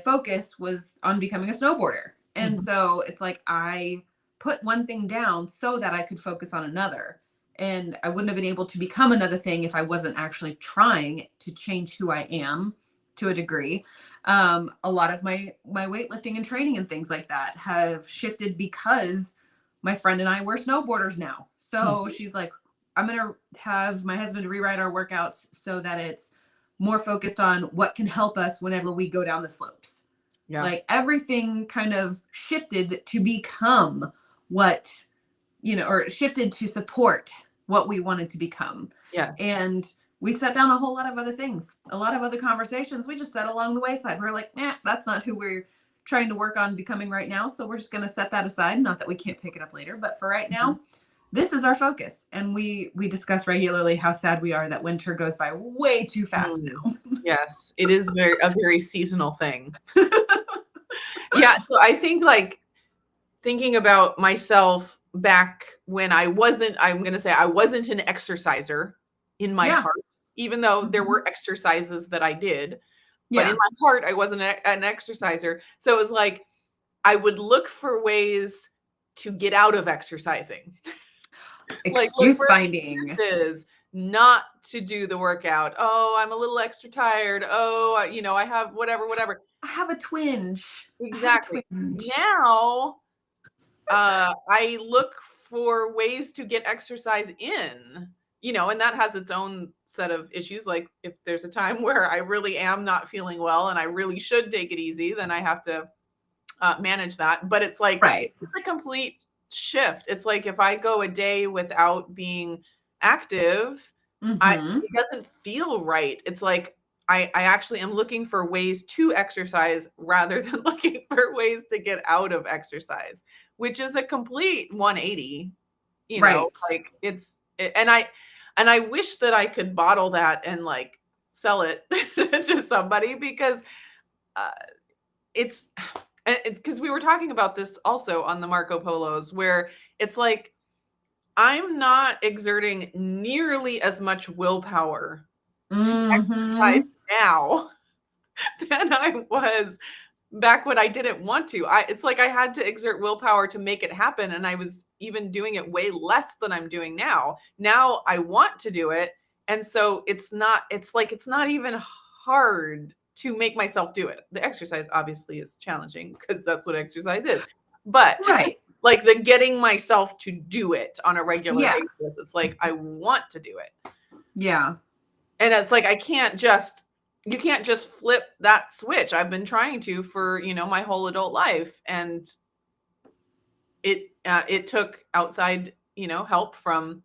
focus was on becoming a snowboarder. And so it's like, I put one thing down so that I could focus on another. And I wouldn't have been able to become another thing if I wasn't actually trying to change who I am to a degree. A lot of my weightlifting and training and things like that have shifted because my friend and I, we're snowboarders now. So she's like, I'm going to have my husband rewrite our workouts so that it's more focused on what can help us whenever we go down the slopes. Yeah. Like, everything kind of shifted to become what, or shifted to support what we wanted to become. Yes. And we set down a whole lot of other things, a lot of other conversations we just set along the wayside. We're like, that's not who we're trying to work on becoming right now. So we're just going to set that aside. Not that we can't pick it up later, but for right now, this is our focus. And we discuss regularly how sad we are that winter goes by way too fast now. Yes, it is a very seasonal thing. Yeah. So I think, like, thinking about myself back when I'm going to say I wasn't an exerciser in my heart, even though there were exercises that I did, but in my heart, I wasn't an exerciser. So it was like, I would look for ways to get out of exercising. Excuse finding. Excuses not to do the workout. Oh, I'm a little extra tired. Oh, I have whatever. I have a twinge. Exactly. Now, I look for ways to get exercise in, and that has its own set of issues. Like, if there's a time where I really am not feeling well and I really should take it easy, then I have to manage that. But it's like, it's a complete shift. It's like, if I go a day without being active, it doesn't feel right. It's like, I actually am looking for ways to exercise rather than looking for ways to get out of exercise, which is a complete 180, like and I wish that I could bottle that and like sell it to somebody, because it's because we were talking about this also on the Marco Polos, where it's like, I'm not exerting nearly as much willpower to exercise now than I was back when I didn't want to. It's like I had to exert willpower to make it happen, and I was even doing it way less than I'm doing now. Now I want to do it, and so it's not even hard to make myself do it. The exercise obviously is challenging because that's what exercise is. But like, the getting myself to do it on a regular basis, it's like, I want to do it. Yeah. And it's like, you can't just flip that switch. I've been trying to for, my whole adult life. And it took outside, help from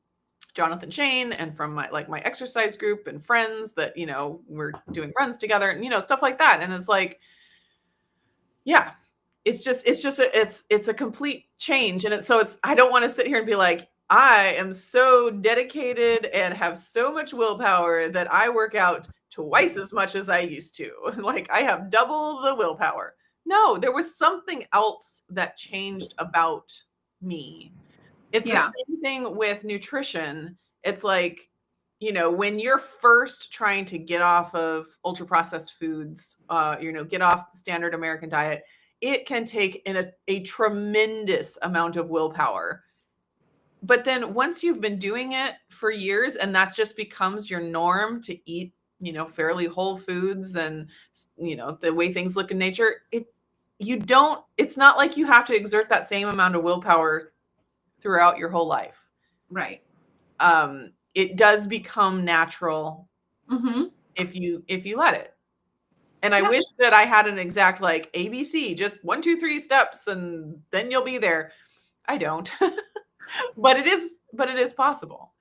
Jonathan Shane and from my exercise group and friends that, we're doing runs together and, stuff like that. And it's like, yeah, it's a complete change. And I don't want to sit here and be like, I am so dedicated and have so much willpower that I work out twice as much as I used to. Like, I have double the willpower. No, there was something else that changed about me. It's the same thing with nutrition. It's like, when you're first trying to get off of ultra processed foods, get off the standard American diet, it can take a tremendous amount of willpower. But then once you've been doing it for years and that just becomes your norm to eat, fairly whole foods and, the way things look in nature, it's not like you have to exert that same amount of willpower throughout your whole life. Right. It does become natural if you let it. And I wish that I had an exact like ABC, just 1, 2, 3 steps, and then you'll be there. I don't, but it is possible.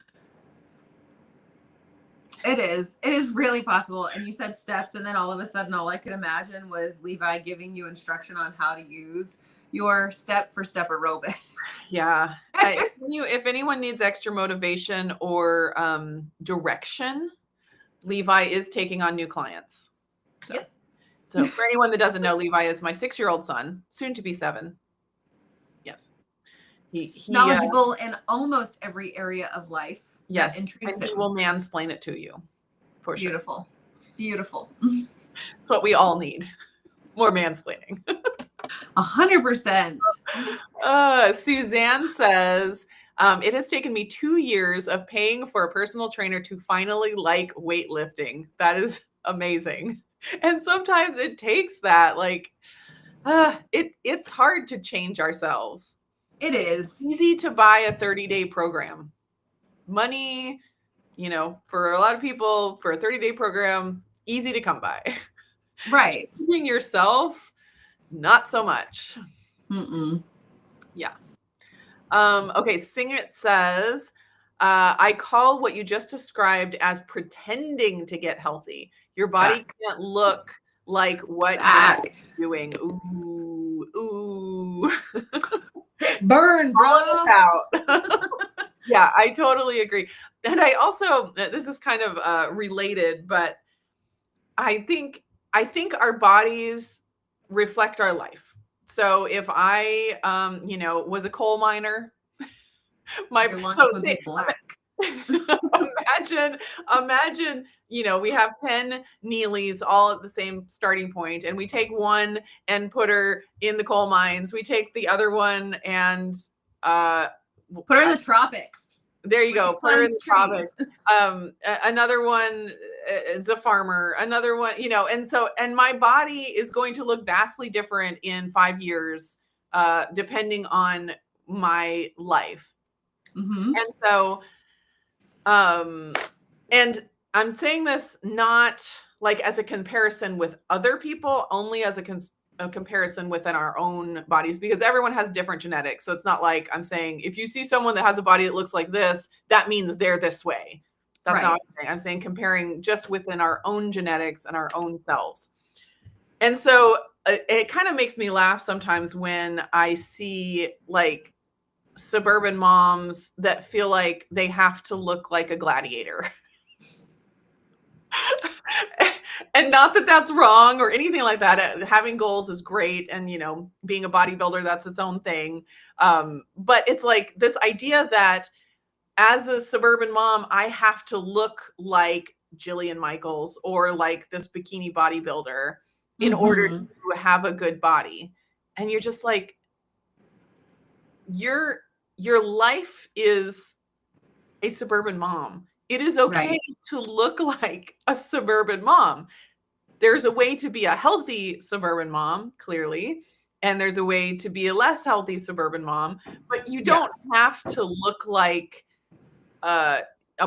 It is really possible. And you said steps, and then all of a sudden, all I could imagine was Levi giving you instruction on how to use your step-for-step aerobic. Yeah. If anyone needs extra motivation or direction, Levi is taking on new clients. So for anyone that doesn't know, Levi is my 6-year-old son, soon to be 7. Yes. He knowledgeable in almost every area of life. Yes. And he will mansplain it to you. For sure. Beautiful. That's what we all need. More mansplaining. 100%. Suzanne says, it has taken me 2 years of paying for a personal trainer to finally like weightlifting. That is amazing. And sometimes it takes that, it's hard to change ourselves. It is. It's easy to buy a 30-day program. Money, for a lot of people, for a 30-day program, easy to come by. Right. Changing yourself, not so much. Yeah. Okay, Sing It says, I call what you just described as pretending to get healthy. Your body can't look like what you're doing. Ooh. Burn, bro. Out. Yeah, I totally agree. And I also, this is kind of related, but I think our bodies reflect our life. So if I, was a coal miner, your lungs would be black. Imagine, we have 10 Nilis all at the same starting point, and we take one and put her in the coal mines. We take the other one and put her in the tropics. There you go. Put her in the tropics. Another one is a farmer. Another one, and my body is going to look vastly different in 5 years, depending on my life. And so, and I'm saying this not like as a comparison with other people, only as a comparison within our own bodies, because everyone has different genetics. So it's not like I'm saying, if you see someone that has a body that looks like this, that means they're this way. That's not what I'm saying. I'm saying comparing just within our own genetics and our own selves. And so it kind of makes me laugh sometimes when I see like suburban moms that feel like they have to look like a gladiator. And not that that's wrong or anything like that. Having goals is great. And, being a bodybuilder, that's its own thing. But it's like this idea that as a suburban mom, I have to look like Jillian Michaels or like this bikini bodybuilder in order to have a good body. And you're just like, your life is a suburban mom. It is okay to look like a suburban mom. There's a way to be a healthy suburban mom, clearly, and there's a way to be a less healthy suburban mom, but you don't have to look like a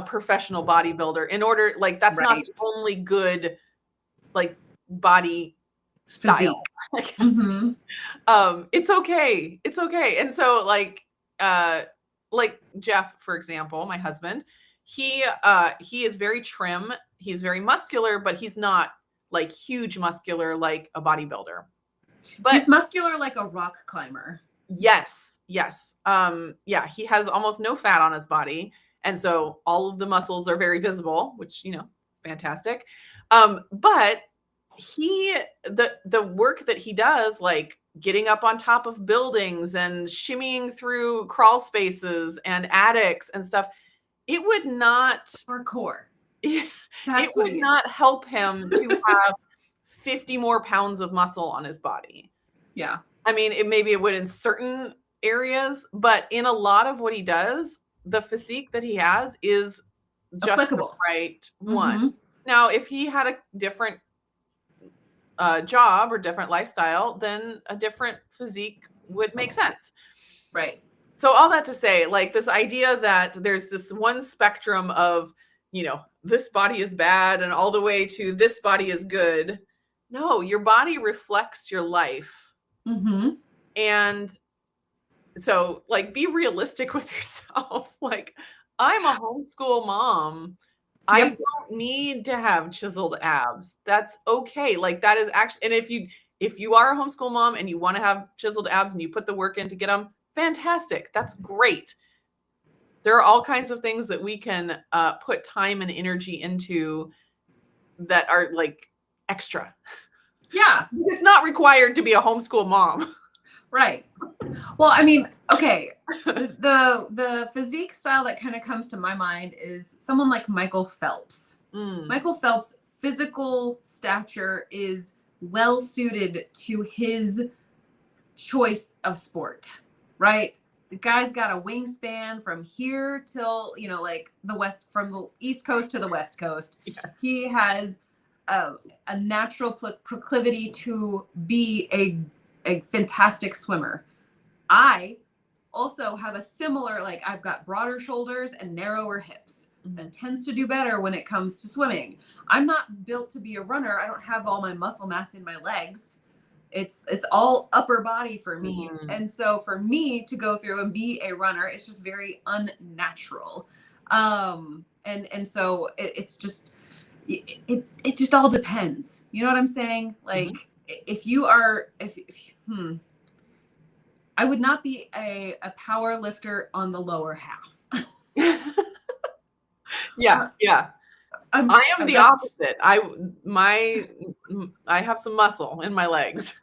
professional bodybuilder in order, like, that's not the only good, like, body style. It's okay. It's okay. And so, like Jeff, for example, my husband, he is very trim. He's very muscular, but he's not like huge muscular like a bodybuilder. But he's muscular like a rock climber. Yes. He has almost no fat on his body, and so all of the muscles are very visible, which, fantastic. But the work that he does, like getting up on top of buildings and shimmying through crawl spaces and attics and stuff, it would not Hardcore. it That's would not help him to have 50 more pounds of muscle on his body. Yeah. I mean, maybe it would in certain areas, but in a lot of what he does, the physique that he has is just applicable. the right one. Now, if he had a different job or different lifestyle, then a different physique would make sense. Right. So all that to say, like this idea that there's this one spectrum of, you know, this body is bad and all the way to this body is good. No, your body reflects your life. And so like be realistic with yourself. Like I'm a homeschool mom. I don't need to have chiseled abs. That's okay. Like that is actually, and if you are a homeschool mom and you want to have chiseled abs and you put the work in to get them, fantastic. That's great. There are all kinds of things that we can put time and energy into that are like extra. Yeah. It's not required to be a homeschool mom. Right. Well, I mean, okay. The physique style that kind of comes to my mind is someone like Michael Phelps. Michael Phelps' physical stature is well suited to his choice of sport, right? The guy's got a wingspan from here till, you know, like the west, from the East Coast to the West Coast. Yes. He has a natural proclivity to be a fantastic swimmer. I also have a similar, like I've got broader shoulders and narrower hips. And tends to do better when it comes to swimming. I'm not built to be a runner. I don't have all my muscle mass in my legs. It's all upper body for me. And so for me to go through and be a runner, it's just very unnatural. And so it's just, it just all depends. You know what I'm saying? Like if you are, I would not be a power lifter on the lower half. Yeah. I am the opposite. I have some muscle in my legs.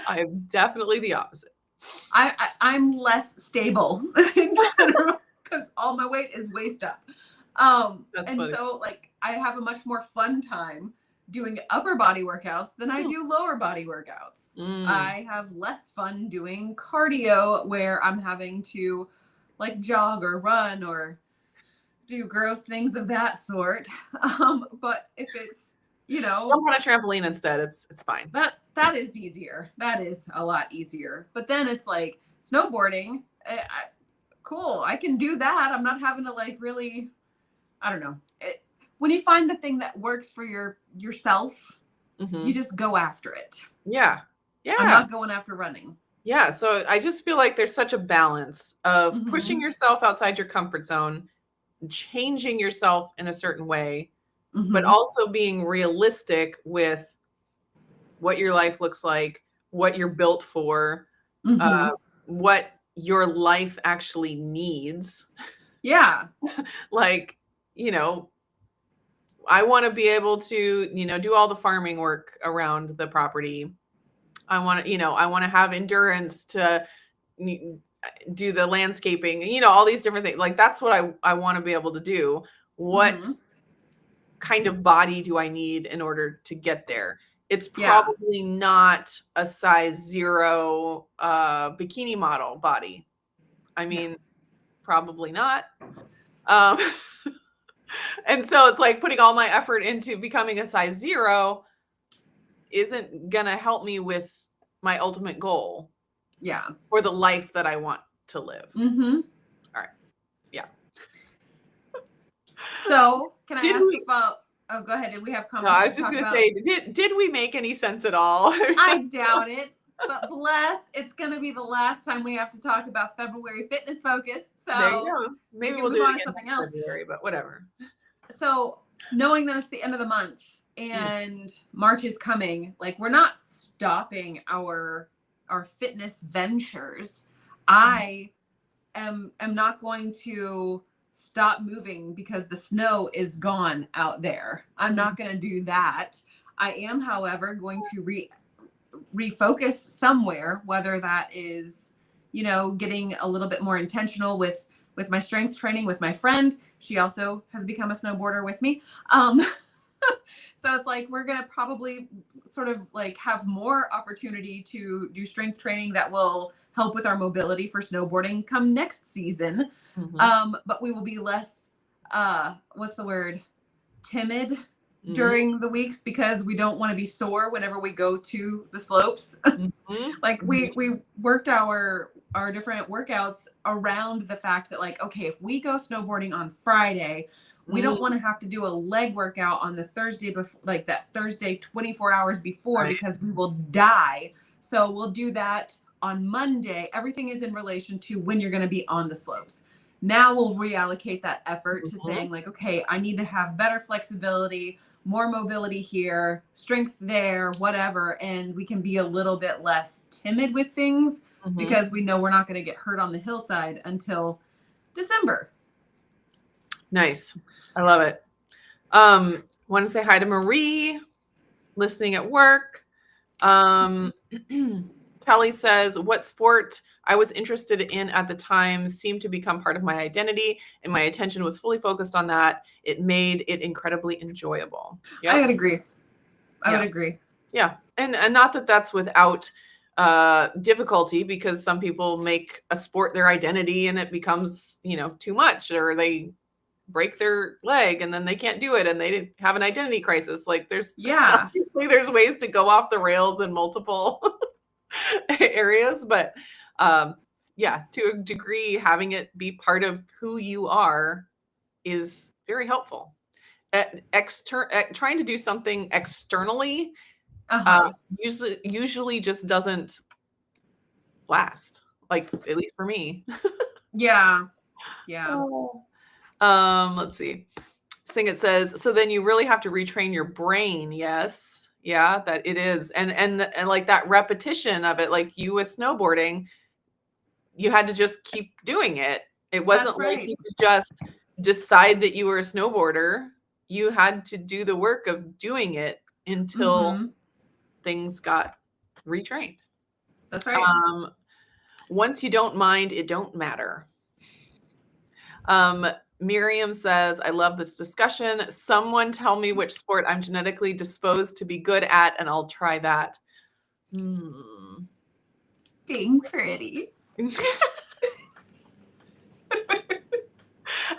I'm definitely the opposite. I'm less stable in general because all my weight is waist up. And funny. So like I have a much more fun time doing upper body workouts than I do lower body workouts. I have less fun doing cardio where I'm having to like jog or run or do gross things of that sort. But if it's, you know, jump on a trampoline instead, it's fine. That is easier. That is a lot easier. But then it's like snowboarding. Cool. I can do that. I'm not having to like really, I don't know. When you find the thing that works for yourself, you just go after it. Yeah. I'm not going after running. Yeah. So I just feel like there's such a balance of pushing yourself outside your comfort zone, changing yourself in a certain way, but also being realistic with what your life looks like, what you're built for, what your life actually needs. Yeah. Like, you know, I want to be able to, you know, do all the farming work around the property. I want to have endurance to do the landscaping, you know, all these different things. Like that's what I want to be able to do. What kind of body do I need in order to get there? It's probably not a size 0 bikini model body. I mean, probably not. And so it's like putting all my effort into becoming a size 0 isn't going to help me with my ultimate goal. Yeah. Or the life that I want to live. All right. Yeah. So can I ask about, oh, go ahead. Did we have comments? No, I was just going to say, did we make any sense at all? I doubt it, but bless, it's going to be the last time we have to talk about February Fitness Focus. So there you go. Maybe we'll do it again something else. February, but whatever. So knowing that it's the end of the month and March is coming, like we're not stopping our fitness ventures. I am not going to stop moving because the snow is gone out there. I'm not going to do that. I am, however, going to refocus somewhere, whether that is, you know, getting a little bit more intentional with with my strength training with my friend. She also has become a snowboarder with me. So it's like we're going to probably sort of like have more opportunity to do strength training that will help with our mobility for snowboarding come next season. But we will be less, what's the word? Timid during the weeks because we don't want to be sore whenever we go to the slopes. Like we worked our different workouts around the fact that like, okay, if we go snowboarding on Friday, we don't want to have to do a leg workout on the Thursday before, like that Thursday 24 hours before, because we will die. So we'll do that on Monday. Everything is in relation to when you're going to be on the slopes. Now we'll reallocate that effort to saying like, okay, I need to have better flexibility, more mobility here, strength there, whatever. And we can be a little bit less timid with things because we know we're not going to get hurt on the hillside until December. Nice. I love it. Want to say hi to Marie, listening at work. Kelly says, what sport I was interested in at the time seemed to become part of my identity, and my attention was fully focused on that. It made it incredibly enjoyable. Yep. I would agree. I would agree. Yeah. And not that that's without difficulty, because some people make a sport their identity and it becomes, too much, or they break their leg and then they can't do it and they have an identity crisis. Like there's ways to go off the rails in multiple areas, but to a degree, having it be part of who you are is very helpful. Trying to do something externally usually just doesn't last, like at least for me. Yeah. Let's see. Singit says, so then you really have to retrain your brain. Yes. Yeah, that it is. And like that repetition of it, like you with snowboarding, you had to just keep doing it. It wasn't like you could just decide that you were a snowboarder. You had to do the work of doing it until things got retrained. That's right. Once you don't mind, it don't matter. Miriam says, I love this discussion. Someone tell me which sport I'm genetically disposed to be good at, and I'll try that. Being pretty.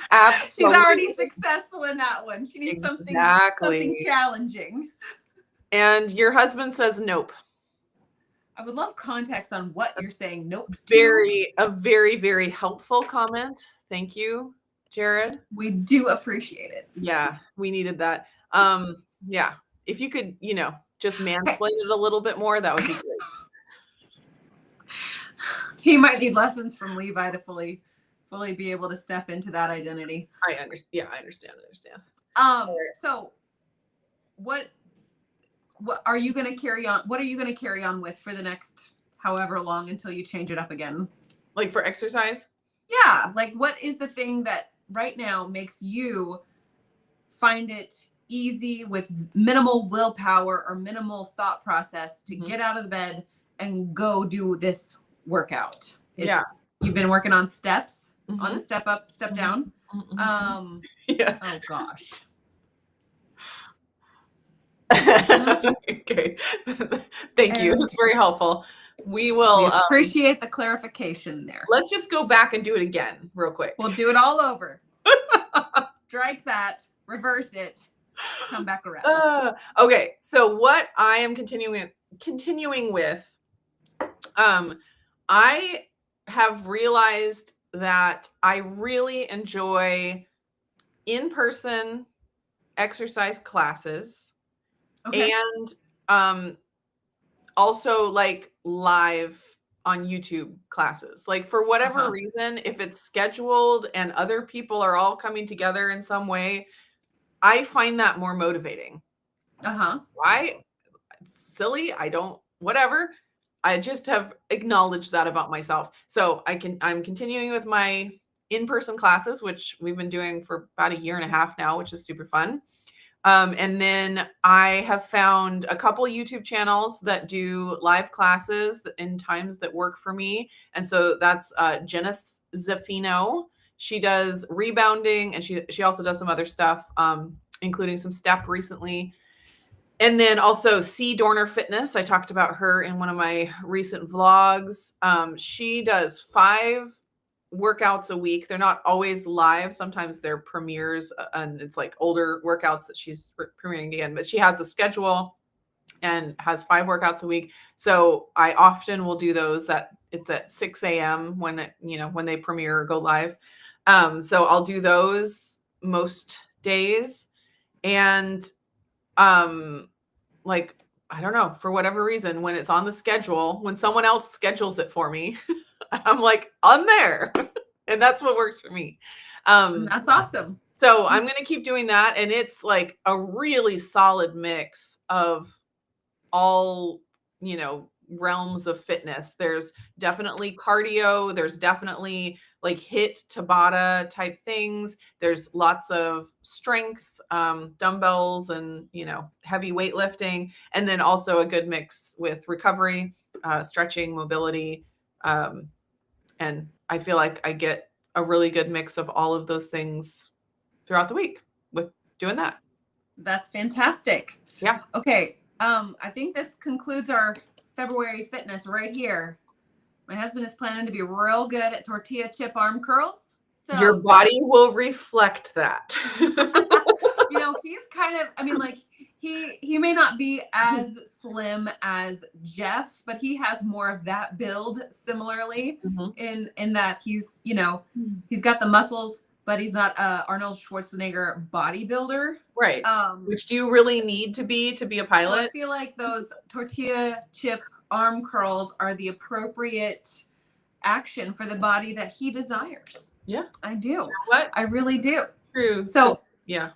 Absolutely. She's already successful in that one. She needs something challenging. And your husband says nope. I would love context on what you're saying nope to. A very, very helpful comment. Thank you, Jared. We do appreciate it. Yeah, we needed that. If you could, just mansplain it a little bit more, that would be great. He might need lessons from Levi to fully be able to step into that identity. I understand. Yeah, I understand. So what are you going to carry on? What are you going to carry on with for the next however long until you change it up again? Like for exercise? Yeah. Like what is the thing that right now makes you find it easy with minimal willpower or minimal thought process to get out of the bed and go do this workout? You've been working on steps, on the step up, step down. Yeah. Oh gosh. Okay. Thank you. It's very helpful. We will appreciate the clarification there. Let's just go back and do it again real quick. We'll do it all over. Strike that, reverse it, come back around. Okay. So what I am continuing with, I have realized that I really enjoy in-person exercise classes. Okay. And also like live on YouTube classes. Like for whatever reason, if it's scheduled and other people are all coming together in some way, I find that more motivating. Why? It's silly. Whatever. I just have acknowledged that about myself. So I'm continuing with my in-person classes, which we've been doing for about 1.5 years now, which is super fun. And then I have found a couple YouTube channels that do live classes in times that work for me. And so that's Jenna Zaffino. She does rebounding, and she also does some other stuff, including some step recently. And then also C. Dorner Fitness. I talked about her in one of my recent vlogs. She does 5 workouts a week. They're not always live. Sometimes they're premieres, and it's like older workouts that she's premiering again. But she has a schedule and has 5 workouts a week. So I often will do those. It's at 6 a.m. when when they premiere or go live. So I'll do those most days, and like, I don't know, for whatever reason, when it's on the schedule, when someone else schedules it for me, I'm like, I'm there. And that's what works for me. That's awesome. So I'm going to keep doing that. And it's like a really solid mix of all, realms of fitness. There's definitely cardio. There's definitely like HIIT, Tabata type things. There's lots of strength, dumbbells, and, heavy weightlifting. And then also a good mix with recovery, stretching, mobility. And I feel like I get a really good mix of all of those things throughout the week with doing that. That's fantastic. Yeah. Okay. I think this concludes our February fitness right here. My husband is planning to be real good at tortilla chip arm curls. So your body will reflect that. He's kind of, he may not be as slim as Jeff, but he has more of that build similarly in that he's got the muscles, but he's not Arnold Schwarzenegger bodybuilder. Right. Which do you really need to be a pilot? So I feel like those tortilla chip arm curls are the appropriate action for the body that he desires. Yeah. I do. You know what? I really do. True. So yeah.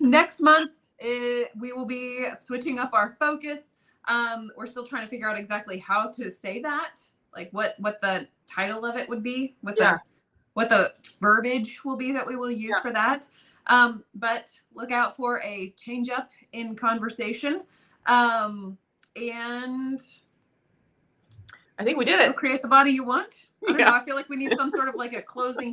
Next month, we will be switching up our focus. We're still trying to figure out exactly how to say that, like what the title of it would be, what the verbiage will be that we will use for that. But look out for a change up in conversation. And I think we did it. Create the body you want. I don't know. I feel like we need some sort of like a closing